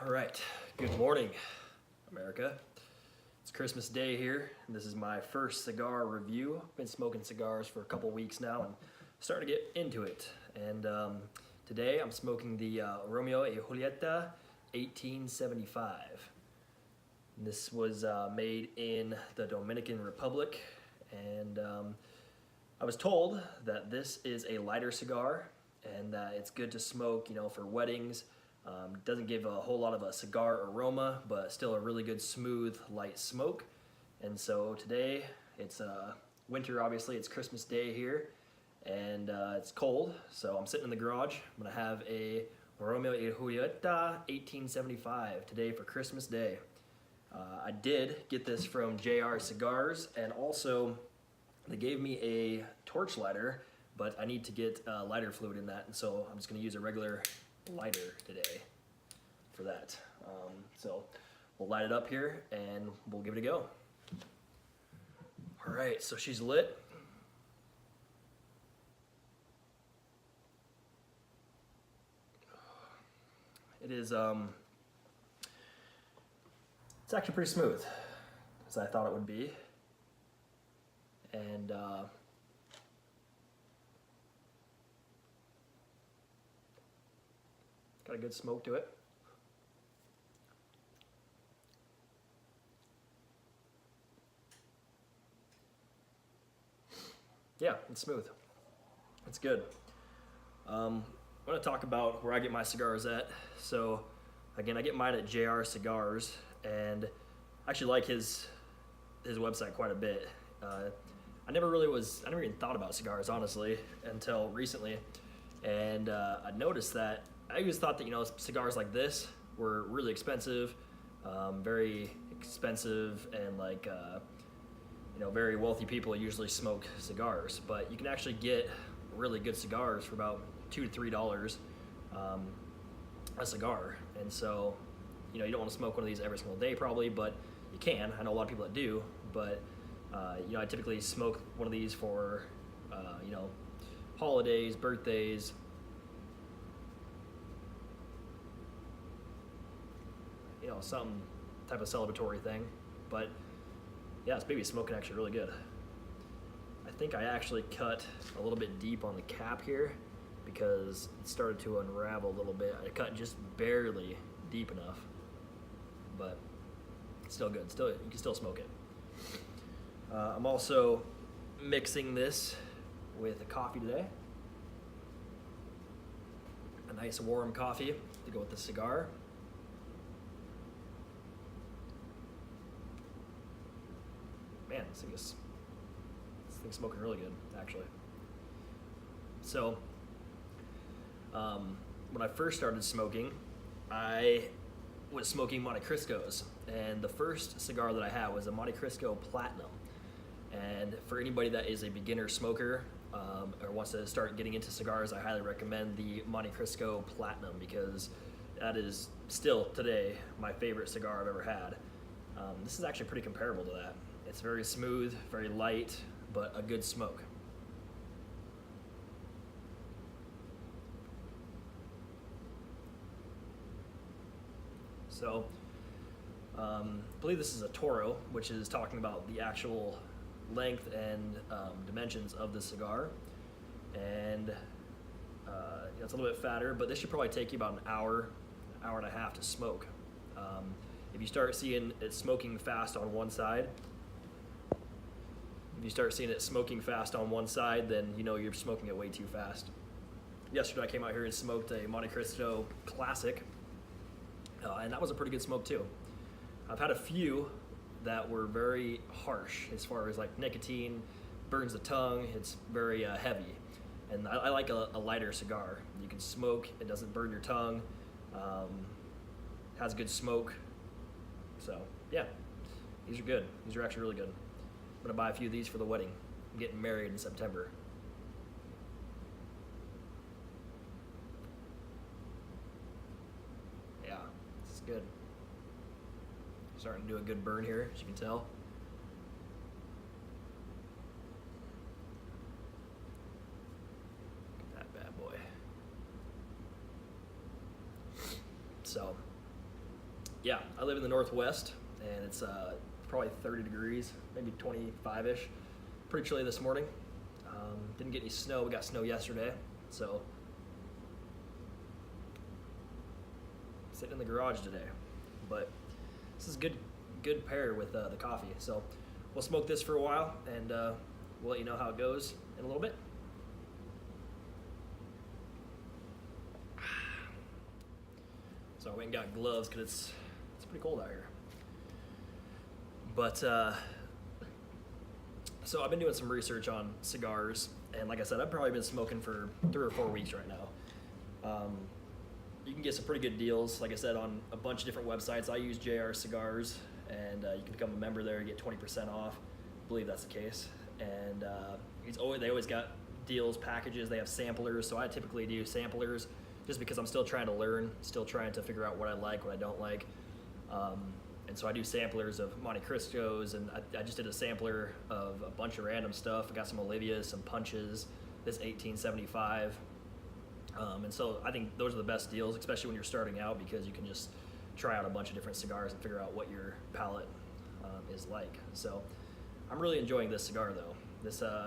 All right, good morning, America. It's Christmas Day here, and this is my first cigar review. I've been smoking cigars for a couple weeks now and starting to get into it. And today I'm smoking the Romeo Y Julieta 1875. And this was made in the Dominican Republic, and I was told that this is a lighter cigar and that it's good to smoke, for weddings. Doesn't give a whole lot of a cigar aroma, but still a really good smooth light smoke. And so today it's winter, obviously. It's Christmas Day here, and it's cold, so I'm sitting in the garage. I'm gonna have a Romeo Y Julieta 1875 today for Christmas Day. I did get this from JR Cigars, and also they gave me a torch lighter, but I need to get lighter fluid in that, and so I'm just gonna use a regular lighter today for that. So we'll light it up here and we'll give it a go. All right, so she's lit. It is, it's actually pretty smooth, as I thought it would be. And got a good smoke to it. Yeah, it's smooth. It's good. I'm going to talk about where I get my cigars at. So, again, I get mine at JR Cigars, and I actually like his website quite a bit. I never even thought about cigars, honestly, until recently. And I noticed that I always thought that, cigars like this were really expensive, very expensive, and very wealthy people usually smoke cigars. But you can actually get really good cigars for about $2 to $3 a cigar. And so, you don't want to smoke one of these every single day probably, but you can. I know a lot of people that do, but I typically smoke one of these for, holidays, birthdays, some type of celebratory thing. But yeah, this baby's smoking actually really good. I think I actually cut a little bit deep on the cap here because it started to unravel a little bit. I cut just barely deep enough, but it's still good. You can still smoke it. I'm also mixing this with a coffee today. A nice warm coffee to go with the cigar. Man, this thing's smoking really good, actually. So, when I first started smoking, I was smoking Monte Cristos, and the first cigar that I had was a Monte Cristo Platinum. And for anybody that is a beginner smoker or wants to start getting into cigars, I highly recommend the Monte Cristo Platinum, because that is still today my favorite cigar I've ever had. This is actually pretty comparable to that. It's very smooth, very light, but a good smoke. So, I believe this is a Toro, which is talking about the actual length and dimensions of the cigar. And it's a little bit fatter, but this should probably take you about an hour and a half to smoke. If you start seeing it smoking fast on one side, then you're smoking it way too fast. Yesterday I came out here and smoked a Monte Cristo Classic, and that was a pretty good smoke too. I've had a few that were very harsh as far as nicotine, burns the tongue, it's very heavy. And I like a lighter cigar. You can smoke, it doesn't burn your tongue, has good smoke. So yeah, these are good. These are actually really good. I'm gonna buy a few of these for the wedding. I'm getting married in September. Yeah, this is good. Starting to do a good burn here, as you can tell. Look at that bad boy. So, yeah, I live in the Northwest, and it's probably 30 degrees, maybe 25-ish. Pretty chilly this morning. Didn't get any snow. We got snow yesterday, so sitting in the garage today. But this is good pair with the coffee. So we'll smoke this for a while, and we'll let you know how it goes in a little bit. So I went and got gloves because it's pretty cold out here. But so I've been doing some research on cigars, and like I said, I've probably been smoking for 3 or 4 weeks right now. You can get some pretty good deals, like I said, on a bunch of different websites. I use JR Cigars, and you can become a member there and get 20% off. I believe that's the case. And they always got deals, packages. They have samplers, so I typically do samplers just because I'm still trying to learn, still trying to figure out what I like, what I don't like. And so I do samplers of Monte Cristos, and I just did a sampler of a bunch of random stuff. I got some Olivias, some Punches, this 1875. And so I think those are the best deals, especially when you're starting out, because you can just try out a bunch of different cigars and figure out what your palate is like. So I'm really enjoying this cigar, though.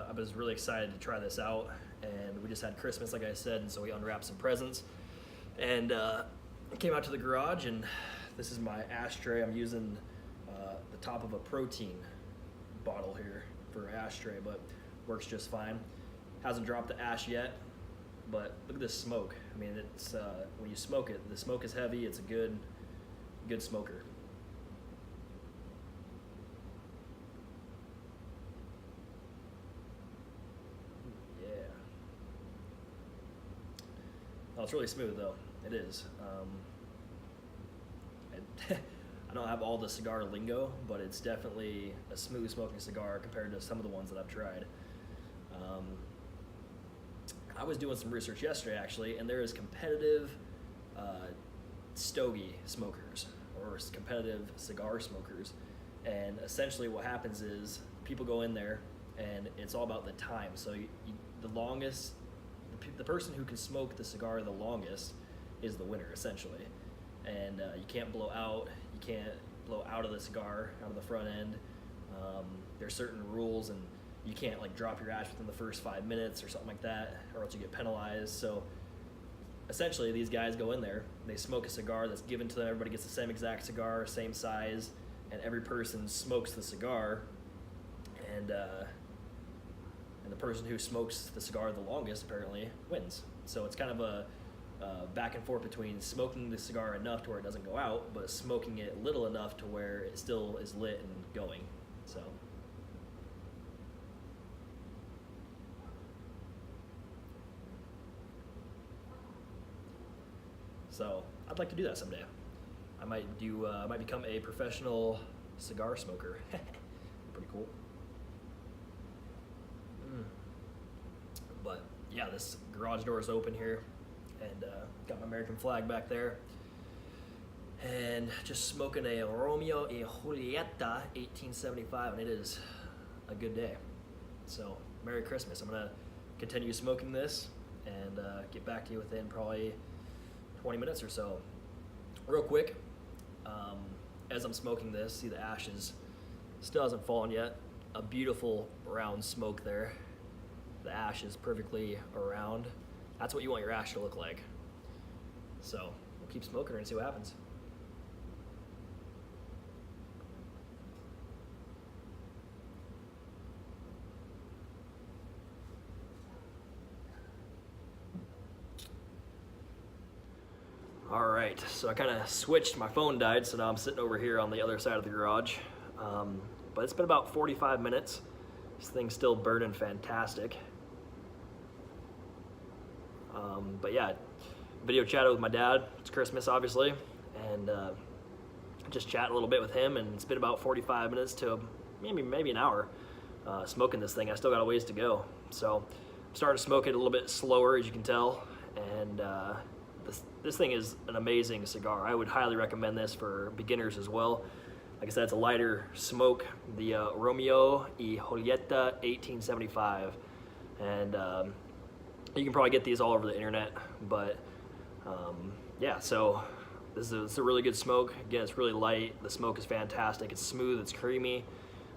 I was really excited to try this out, and we just had Christmas, like I said, and so we unwrapped some presents. And came out to the garage, and this is my ashtray. I'm using the top of a protein bottle here for an ashtray, but works just fine. Hasn't dropped the ash yet, but look at this smoke. I mean, it's when you smoke it, the smoke is heavy. It's a good smoker. Yeah. Oh, it's really smooth though. It is. I don't have all the cigar lingo, but it's definitely a smooth smoking cigar compared to some of the ones that I've tried. I was doing some research yesterday actually, and there is competitive stogie smokers or competitive cigar smokers, and essentially what happens is people go in there and it's all about the time. So the person who can smoke the cigar the longest is the winner essentially. And you can't blow out. You can't blow out of the cigar, out of the front end. There's certain rules, and you can't like drop your ash within the first 5 minutes or something like that, or else you get penalized. So essentially, these guys go in there, they smoke a cigar that's given to them. Everybody gets the same exact cigar, same size, and every person smokes the cigar. And the person who smokes the cigar the longest apparently wins. So it's kind of a back and forth between smoking the cigar enough to where it doesn't go out, but smoking it little enough to where it still is lit and going. So I'd like to do that someday. I might become a professional cigar smoker. Pretty cool. But yeah, this garage door is open here, and got my American flag back there, and just smoking a Romeo Y Julieta 1875, and it is a good day. So Merry Christmas. I'm gonna continue smoking this and get back to you within probably 20 minutes or so. Real quick, as I'm smoking this, see the ashes still hasn't fallen yet. A beautiful brown smoke there. The ash is perfectly around. That's what you want your ash to look like. So we'll keep smoking her and see what happens. All right, so I kind of switched. My phone died, so now I'm sitting over here on the other side of the garage. But it's been about 45 minutes. This thing's still burning fantastic. But yeah, video chatted with my dad. It's Christmas, obviously, and just chat a little bit with him. And it's been about 45 minutes to maybe an hour smoking this thing. I still got a ways to go, so I'm starting to smoke it a little bit slower, as you can tell. And this thing is an amazing cigar. I would highly recommend this for beginners as well. Like I said, it's a lighter smoke, the Romeo Y Julieta 1875. And you can probably get these all over the internet. But yeah, so It's a really good smoke. Again, it's really light. The smoke is fantastic. It's smooth, it's creamy.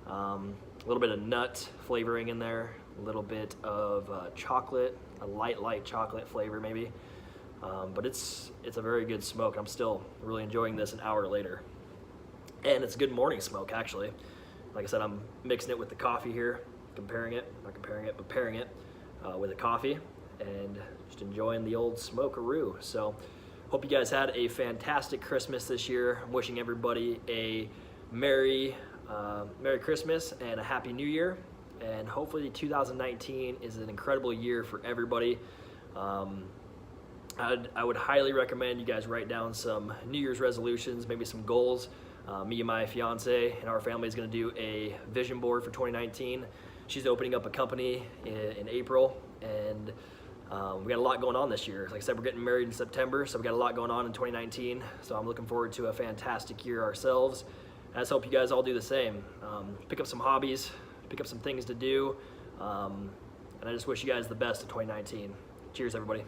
A little bit of nut flavoring in there, a little bit of chocolate, a light chocolate flavor maybe. But it's a very good smoke. I'm still really enjoying this an hour later. And it's a good morning smoke, actually. Like I said, I'm mixing it with the coffee here, pairing it with the coffee, and just enjoying the old smokeroo. So hope you guys had a fantastic Christmas this year. I'm wishing everybody a Merry Christmas and a Happy New Year. And hopefully 2019 is an incredible year for everybody. I would highly recommend you guys write down some New Year's resolutions, maybe some goals. Me and my fiance and our family is going to do a vision board for 2019. She's opening up a company in April, and we got a lot going on this year. Like I said, we're getting married in September, so we got a lot going on in 2019. So I'm looking forward to a fantastic year ourselves. And I just hope you guys all do the same. Pick up some hobbies, pick up some things to do, and I just wish you guys the best in 2019. Cheers, everybody.